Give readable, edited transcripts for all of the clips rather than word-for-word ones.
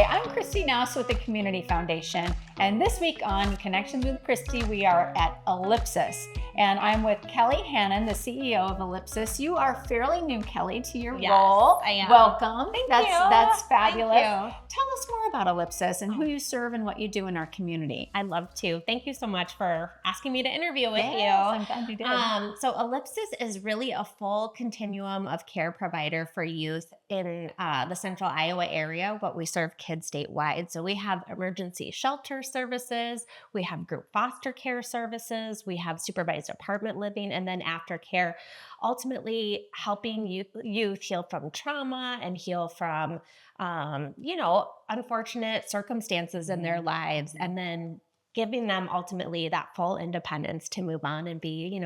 Hi, I'm Christy Naus with the Community Foundation, and this week on Connections with Christy, we are at Ellipsis, and I'm with Kelly Hannon, the CEO of Ellipsis. You are fairly new, Kelly, to your role. I am. Welcome. Thank you. That's fabulous. Thank you. Tell us more about Ellipsis and who you serve and what you do in our community. I'd love to. Thank you so much for asking me to interview with you. I'm glad you did. So Ellipsis is really a full continuum of care provider for youth in the central Iowa area, but we serve kids statewide. So we have emergency shelter services, we have group foster care services, we have supervised apartment living, and then aftercare, ultimately helping youth heal from trauma and heal from, unfortunate circumstances in their lives, and then giving them ultimately that full independence to move on and be,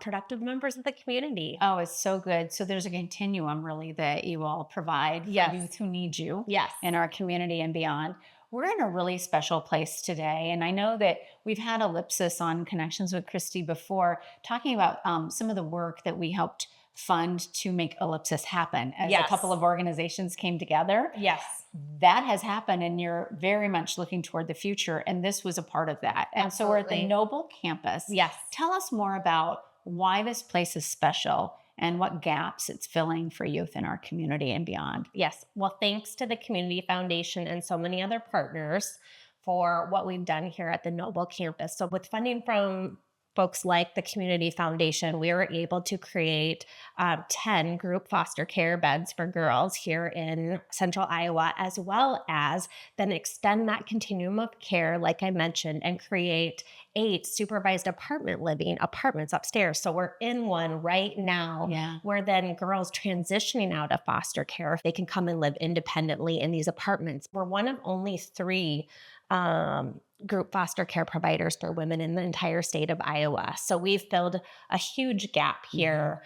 productive members of the community. Oh, it's so good. So there's a continuum really that you all provide for youth who need you in our community and beyond. We're in a really special place today. And I know that we've had Ellipsis on Connections with Christy before, talking about some of the work that we helped fund to make Ellipsis happen as a couple of organizations came together. Yes. That has happened, and you're very much looking toward the future. And this was a part of that. And Absolutely. so we're at the Noble campus. Yes. Tell us more about why this place is special and what gaps it's filling for youth in our community and beyond. Yes. Well, thanks to the Community Foundation and so many other partners for what we've done here at the Noble campus. So with funding from folks like the Community Foundation, we were able to create 10 group foster care beds for girls here in central Iowa, as well as then extend that continuum of care, like I mentioned, and create 8 supervised apartment living apartments upstairs. So we're in one right now where then girls transitioning out of foster care, they can come and live independently in these apartments. We're one of only 3 group foster care providers for women in the entire state of Iowa. So we've filled a huge gap here.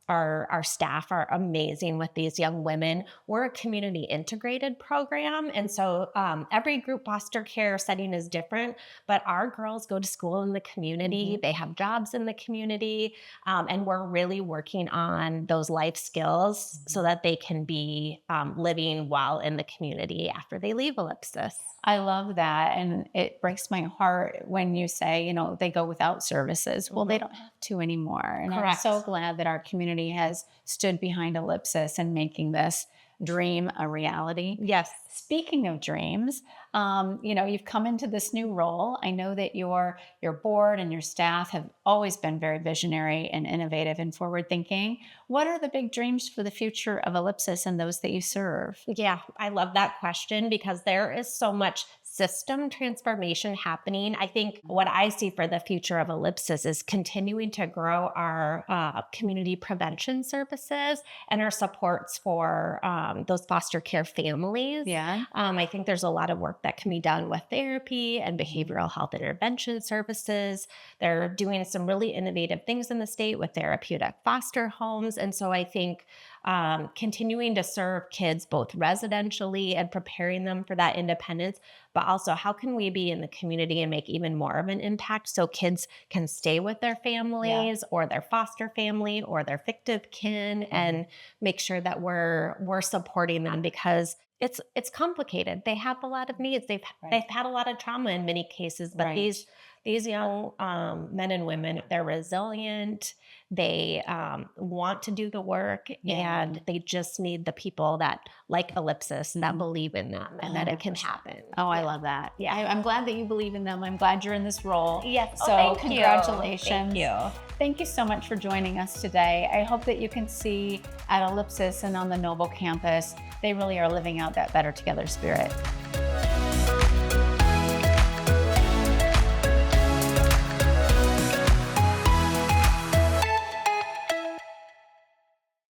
Our staff are amazing with these young women. We're a community integrated program. And so every group foster care setting is different, but our girls go to school in the community. They have jobs in the community. And we're really working on those life skills so that they can be living well in the community after they leave Ellipsis. I love that. And it breaks my heart when you say, they go without services. Well, they don't have to anymore. And I'm so glad that our community has stood behind Ellipsis and making this dream a reality. Yes. Speaking of dreams, you've come into this new role. I know that your board and your staff have always been very visionary and innovative and forward thinking. What are the big dreams for the future of Ellipsis and those that you serve? Yeah, I love that question because there is so much system transformation happening. I think what I see for the future of Ellipsis is continuing to grow our community prevention services and our supports for those foster care families. I think there's a lot of work that can be done with therapy and behavioral health intervention services. They're doing some really innovative things in the state with therapeutic foster homes. And so I think continuing to serve kids both residentially and preparing them for that independence, but also how can we be in the community and make even more of an impact so kids can stay with their families or their foster family or their fictive kin and make sure that we're supporting them because it's complicated. They have a lot of needs. They've had a lot of trauma in many cases, but these young men and women, they're resilient. They want to do the work, and they just need the people that like Ellipsis that believe in them and that it can happen. Oh, I love that. Yeah, I'm glad that you believe in them. I'm glad you're in this role. Yes. So congratulations. Thank you. Thank you so much for joining us today. I hope that you can see at Ellipsis and on the Noble campus, they really are living out that Better Together spirit.